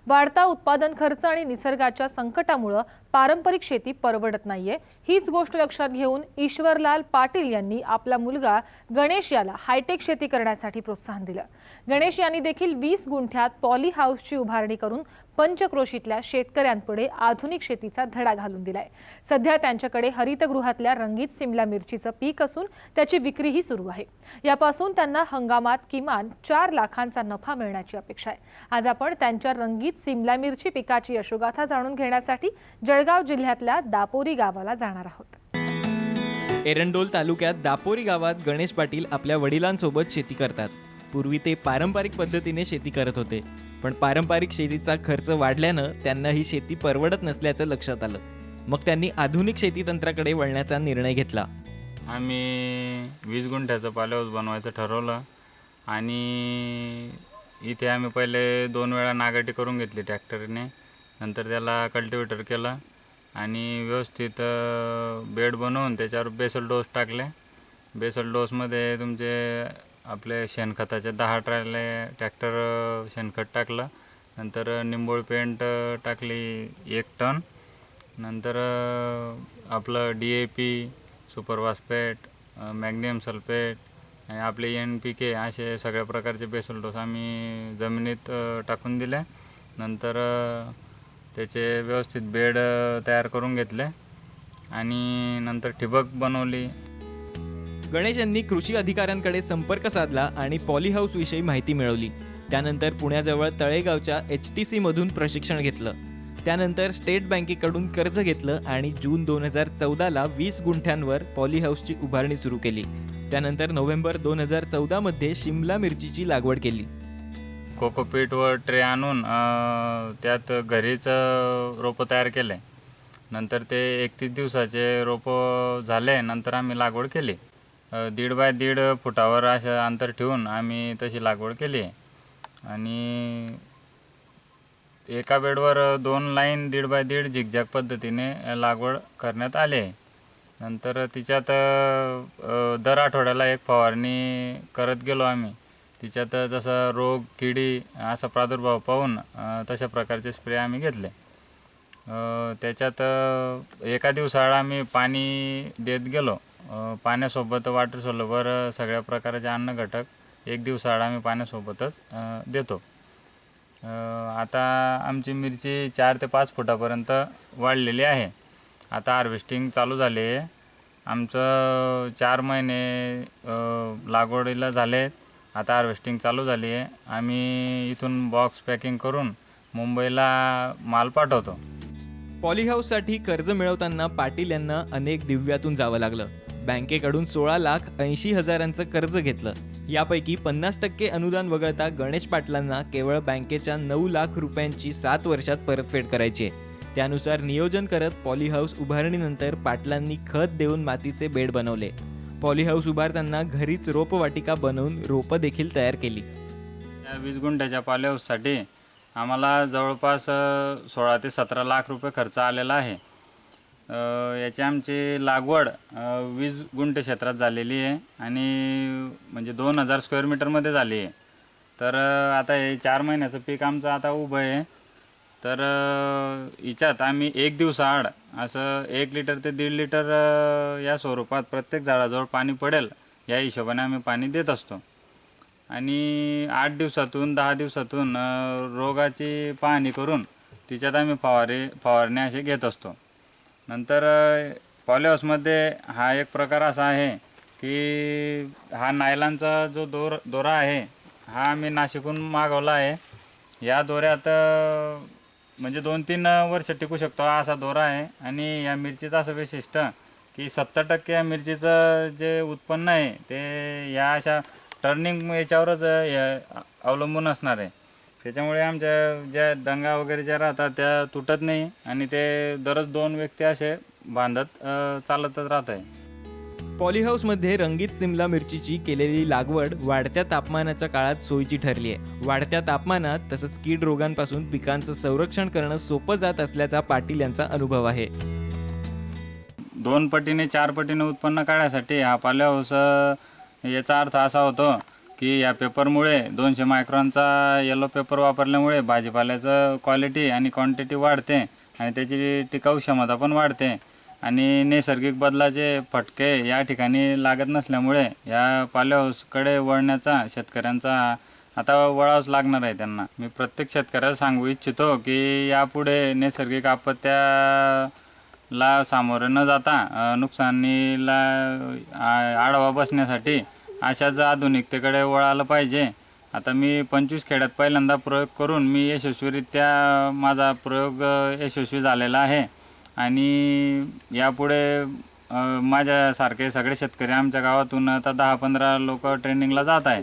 वाढता उत्पादन खर्च आणि निसर्गाच्या संकटामुळे पारंपरिक शेती परवडत नाहीये। हीच गोष्ट लक्षात घेऊन ईश्वरलाल पाटील यांनी आपला मुलगा गणेश याला हायटेक शेती करण्यासाठी प्रोत्साहन दिलं। गणेश यांनी देखील 20 गुंठ्यात पॉली हाऊसची उभारणी करून पंचक्रोशीतल्या शेतकऱ्यांपुढे आधुनिक शेतीचा धडा घालून दिलाय। सध्या त्यांच्याकडे हरितगृहातल्या रंगीत सिमला मिरचीचं पीक असून त्याची विक्रीही सुरू आहे। यापासून त्यांना हंगामात किमान 4 लाखांचा नफा मिळण्याची अपेक्षा आहे। आज आपण त्यांच्या रंगीत सिमला मिरची पिकाची यशोगाथा जाणून घेण्यासाठी जळगाव जिल्ह्यातल्या दापोरी गावाला जाणार आहोत। एरंडोल तालुक्यात दापोरी गावात गणेश पाटील आपल्या वडिलांसोबत शेती करतात। पूर्वी ते पारंपरिक पद्धतीने शेती करत होते, पण पारंपरिक शेतीचा खर्च वाढल्यानं त्यांना ही शेती परवडत नसल्याचं लक्षात आलं। मग त्यांनी आधुनिक शेती तंत्राकडे वळण्याचा निर्णय घेतला। आम्ही 20 गुंठ्याचं पॉली हाऊस बनवायचं ठरवलं आणि इथे आम्ही पहिले 2 वेळा नागाटी करून घेतली ट्रॅक्टरने। नंतर त्याला कल्टिवेटर केलं आणि व्यवस्थित बेड बनवून त्याच्यावर बेसल डोस टाकले। बेसल डोसमध्ये तुमचे आपले शेणखताचे 10 ट्रॅले ट्रॅक्टर शेणखत टाकलं। नंतर निंबोळ पेंट टाकली 1 टन। नंतर आपलं DAP, super phosphate, magnesium sulphate आणि आपले NPK असे सगळ्या प्रकारचे बेसल डोस आम्ही जमिनीत टाकून दिले। नंतर त्याचे व्यवस्थित बेड तयार करून घेतले आणि नंतर ठिबक बनवली। गणेश यांनी कृषी अधिकाऱ्यांकडे संपर्क साधला आणि पॉली हाऊस विषयी माहिती मिळवली। त्यानंतर पुण्याजवळ तळेगावच्या HTC मधून प्रशिक्षण घेतलं। त्यानंतर स्टेट बँकेकडून कर्ज घेतलं आणि जून 2014ला 20 गुंठ्यांवर पॉली हाऊसची उभारणी सुरू केली। त्यानंतर नोव्हेंबर 2014 मध्ये शिमला मिरचीची लागवड केली। कोकोपीटवर ट्रे आणून त्यात घरीच रोपं तयार केले। नंतर ते 31 दिवसाचे रोपं झाले। नंतर आम्ही लागवड केली। 1.5 बाय 1.5 फुटावर असं अंतर ठेवून आम्ही तशी लागवड केली आणि एका बेडवर 2 लाईन 1.5 बाय 1.5 झिगझॅग पद्धतीने लागवड करण्यात आली। नंतर तिच्यात दर आठवड्याला एक फवारणी करत गेलो आम्ही। तिच्यात जसं रोग किडी असा प्रादुर्भाव पाहून तशा प्रकारचे स्प्रे आम्ही घेतले। त्याच्यात एका दिवसाआड आम्ही पाणी देत गेलो। पाण्यासोबत वॉटर सोल्युबल सगळ्या प्रकारचे अन्न घटक एक दिवसाआड आम्ही पाण्यासोबतच देतो। आता आमची मिरची 4 ते 5 फुटापर्यंत वाढलेली आहे। आता हार्वेस्टिंग चालू झाली आहे। आमचं 4 महिने लागवडीला झाले। आता हार्वेस्टिंग चालू झाली आहे। आम्ही इथून बॉक्स पॅकिंग करून मुंबईला माल पाठवतो। पॉली हाऊससाठी कर्ज मिळवताना पाटील यांना अनेक दिव्यातून जावं लागलं। बँकेकडून 16,80,000चं कर्ज घेतलं। यापैकी 50% अनुदान वगळता गणेश पाटलांना केवळ बँकेच्या 9 लाख रुपयांची 7 वर्षात परतफेड करायची आहे। त्यानुसार नियोजन करत पॉली हाऊस उभारणीनंतर पाटलांनी खत देऊन मातीचे बेड बनवले। पॉली हाऊस उभारताना घरीच रोपवाटिका बनवून रोपं देखील तयार केली। या 20 गुंठ्याच्या पॉली हाऊससाठी आम्हाला जवळपास 16 ते 17 लाख रुपये खर्च आलेला आहे। याची आमची लागवड 20 गुंठे क्षेत्रात झालेली आहे आणि म्हणजे 2000 स्क्वेअर मीटरमध्ये झाली आहे। तर आता हे 4 महिन्याचं पीक आमचं आता उभं आहे। तर हिच्यात आम्ही एक दिवसाआड असं 1 लिटर ते 1.5 लिटर या स्वरूपात प्रत्येक झाडाजवळ पाणी पडेल या हिशोबाने आम्ही पाणी देत असतो आणि 8 दिवसातून 10 दिवसातून रोगाची पाहणी करून तिच्यात आम्ही फवारणी असे घेत असतो। नंतर पॉली हाऊसमध्ये हा एक प्रकार असा आहे की हा नायलॉनचा जो दोरा आहे हा आम्ही नाशिकहून मागवला आहे। या दोऱ्यात म्हणजे 2-3 वर्ष टिकू शकतो असा दोरा आहे आणि या मिरचीचं असं वैशिष्ट्य की 70% या मिरचीचं जे उत्पन्न आहे ते या अशा टर्निंग याच्यावरच अवलंबून असणार आहे। त्याच्यामुळे आमच्या ज्या डंगा वगैरे ज्या राहतात त्या तुटत नाही आणि ते दररोज 2 व्यक्ती असे बांधत चालतच राहत आहे। पॉली हाऊसमध्ये रंगीत सिमला मिरचीची केलेली लागवड वाढत्या तापमानाच्या काळात सोयीची ठरली आहे। वाढत्या तापमानात तसंच कीड रोगांपासून पिकांचं संरक्षण करणं सोपं जात असल्याचा पाटील यांचा अनुभव आहे। 2 पटीने 4 पटीने उत्पन्न काढण्यासाठी हा पॉली हाऊस याचा अर्थ असा होतो की या पेपरमुळे 200 मायक्रॉनचा येलो पेपर वापरल्यामुळे भाजीपाल्याचं क्वालिटी आणि क्वांटिटी वाढते आणि त्याची टिकाऊ क्षमता पण वाढते आणि नैसर्गिक बदलाचे फटके या ठिकाणी लागत नसल्यामुळे या पॉली हाऊसकडे वळण्याचा शेतकऱ्यांचा आता वळावंच लागणार आहे त्यांना. मी प्रत्येक शेतकऱ्याला सांगू इच्छितो की यापुढे नैसर्गिक आपत्त्याला सामोरे न जाता नुकसानीला आढावा बसण्यासाठी अशाच आधुनिकतेकडे वळालं पाहिजे. आता मी 25 खेड्यात पहिल्यांदा प्रयोग करून मी यशस्वीरित्या माझा प्रयोग यशस्वी झालेला आहे आणि यापुढे माझ्यासारखे सगळे शेतकरी आमच्या गावातून आता 10-15 लोक ट्रेनिंगला जात आहे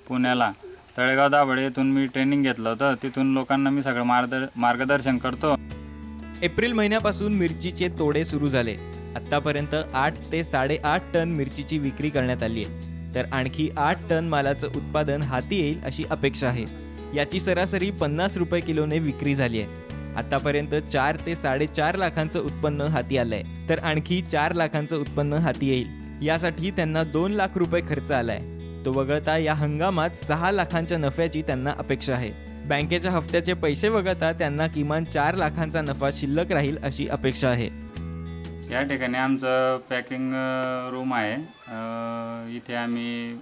पुण्याला. तळेगाव दाभाडे येथून मी ट्रेनिंग घेतलं होतं, तिथून लोकांना मी सगळं मार्गदर्शन करतो. एप्रिल महिन्यापासून मिरचीचे तोडे सुरू झाले. आत्तापर्यंत 8 ते 8.5 टन मिरचीची विक्री करण्यात आली आहे, तर आणखी 8 टन मालाचं उत्पादन हाती येईल अशी अपेक्षा आहे. याची सरासरी 50 रुपये किलोने विक्री झाली आहे. आतापर्यंत 4 ते 4.5 लाखांचं उत्पन्न हाती आलंय, तर आणखी 4 लाखांचं उत्पन्न हाती येईल. यासाठी त्यांना 2 लाख रुपये खर्च आलाय. तो वगळता या हंगामात 6 लाखांच्या नफ्याची त्यांना अपेक्षा आहे. बँकेच्या हप्त्याचे पैसे वगळता त्यांना किमान 4 लाखांचा नफा शिल्लक राहील अशी अपेक्षा आहे. या ठिकाणी आमचं पॅकिंग रूम आहे. इथे आम्ही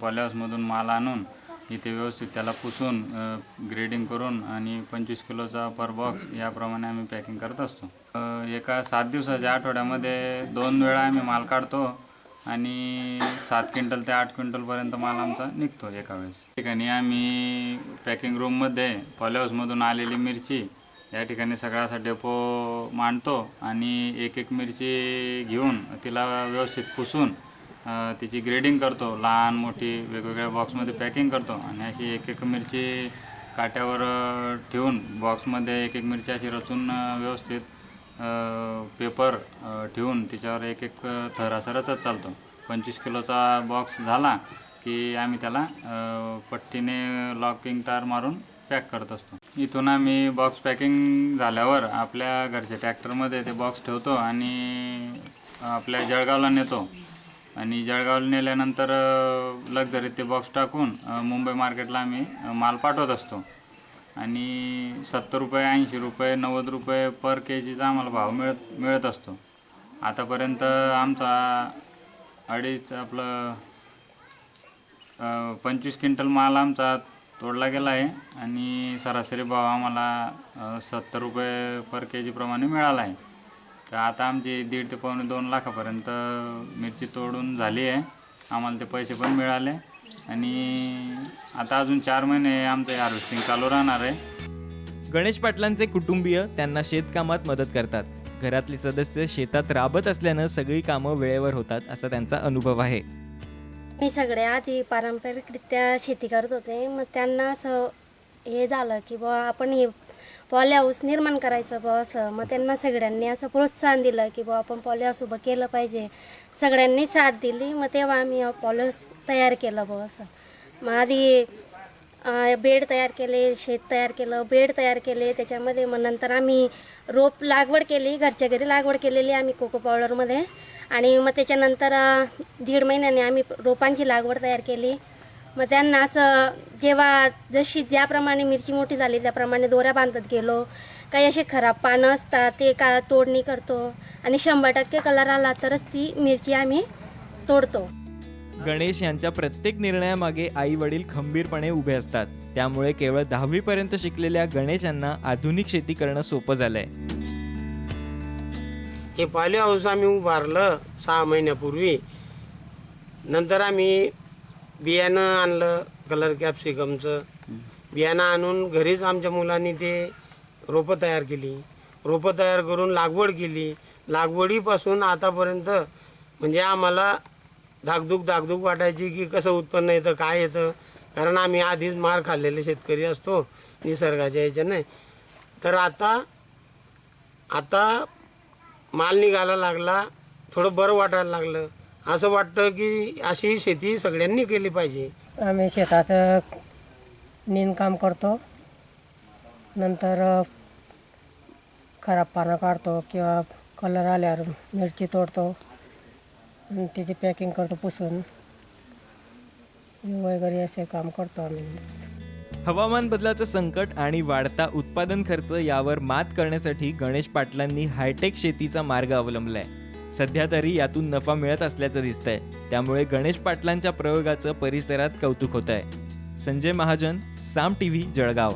पॉली हाऊसमधून माल आणून इथे व्यवस्थित त्याला पुसून ग्रेडिंग करून आणि 25 किलोचा पर बॉक्स याप्रमाणे आम्ही पॅकिंग करत असतो. एका 7 दिवसाच्या आठवड्यामध्ये 2 वेळा आम्ही माल काढतो आणि 7 क्विंटल ते 8 क्विंटलपर्यंत माल आमचा निघतो एका वेळेस. ठिकाणी आम्ही पॅकिंग रूममध्ये पॉली हाऊसमधून आलेली मिरची या ठिकाणी सगळ्याचा डेपो मांडतो आणि एक मिरची घेऊन तिला व्यवस्थित पुसून तिची ग्रेडिंग करतो. लहान मोठी वेगवेगळ्या बॉक्समध्ये पॅकिंग करतो आणि अशी एक मिरची काट्यावर ठेवून बॉक्समध्ये एक मिरची अशी रचून व्यवस्थित पेपर ठेवून तिच्यावर एक थर असा रचत चालतो. 25 किलोचा बॉक्स झाला की आम्ही त्याला पट्टीने लॉकिंग तार मारून पॅक करत असतो. इथून आम्ही बॉक्स पॅकिंग झाल्यावर आपल्या घरच्या ट्रॅक्टरमध्ये ते बॉक्स ठेवतो आणि आपल्या जळगावला नेतो आणि जळगावला नेल्यानंतर लक्झरीत ते बॉक्स टाकून मुंबई मार्केटला आम्ही माल पाठवत असतो आणि 70 रुपये, 80 रुपये, 90 रुपये पर केजीचा आम्हाला भाव मिळत असतो. आतापर्यंत आमचा 25 क्विंटल माल आमचा तोडला गेला आहे आणि सरासरी भाव आम्हाला 70 रुपये पर केजी प्रमाणे मिळाला आहे. तर आता आमची 1.5 ते पावणे 2 लाखापर्यंत मिरची तोडून झाली आहे. आम्हाला ते पैसे पण मिळाले आणि आता अजून 4 महिने आमचं हार्वेस्टिंग चालू राहणार आहे. गणेश पाटलांचे कुटुंबीय त्यांना शेतकामात मदत करतात. घरातले सदस्य शेतात राबत असल्यानं सगळी कामं वेळेवर होतात असा त्यांचा अनुभव आहे. मी सगळ्या आधी पारंपरिकरित्या शेती करत होते. मग त्यांना असं हे झालं की बुवा आपण हे पॉली हाऊस निर्माण करायचं बुवा असं. मग त्यांना सगळ्यांनी असं प्रोत्साहन दिलं की बुवा आपण पॉली हाऊस उभं केलं पाहिजे. सगळ्यांनी साथ दिली. मग तेव्हा आम्ही पॉली हाऊस तयार केलं बुवा असं. मग आधी बेड तयार केले, शेत तयार केलं, बेड तयार केले. त्याच्यामध्ये मग नंतर आम्ही रोप लागवड केली, घरच्या घरी लागवड केलेली आम्ही कोको पावडरमध्ये. आणि मग त्याच्यानंतर 1.5 महिन्याने आम्ही रोपांची लागवड तयार केली. मग त्यांना असं जेव्हा ज्याप्रमाणे मिरची मोठी झाली त्याप्रमाणे दोऱ्या बांधत गेलो. काही असे खराब पानं असतात ते तोडणी करतो आणि 100% कलर आला तरच ती मिरची आम्ही तोडतो. गणेश यांच्या प्रत्येक निर्णयामागे आई वडील खंबीरपणे उभे असतात. त्यामुळे केवळ 10वी पर्यंत शिकलेल्या गणेश यांना आधुनिक शेती करणं सोपं झालंय. हे पॉली हाऊस आम्ही उभारलं 6 महिन्यापूर्वी. नंतर आम्ही बियाणं आणलं, कलर कॅप्सिकमचं बियाणं आणून घरीच आमच्या मुलांनी ते रोपं तयार केली. रोपं तयार करून लागवड केली. लागवडीपासून आतापर्यंत म्हणजे आम्हाला धाकधूक वाटायची की कसं उत्पन्न येतं, काय येतं. कारण आम्ही आधीच मार खाल्लेले शेतकरी असतो निसर्गाच्या ह्याच्याने. तर आता माल निघायला लागला, थोडं बरं वाटायला लागलं. असं वाटतं की अशी शेती सगळ्यांनी केली पाहिजे. आम्ही शेतात निंदकाम करतो, नंतर खराब पानं काढतो किंवा कलर आल्यावर मिरची तोडतो आणि त्याची पॅकिंग करतो पुसून. हे वगैरे असे काम करतो आम्ही. हवामान बदलाचं संकट आणि वाढता उत्पादन खर्च यावर मात करण्यासाठी गणेश पाटलांनी हायटेक शेतीचा मार्ग अवलंबलाय. सध्या तरी यातून नफा मिळत असल्याचं दिसतंय. त्यामुळे गणेश पाटलांच्या प्रयोगाचं परिसरात कौतुक होत आहे. संजय महाजन, साम टीव्ही, जळगाव.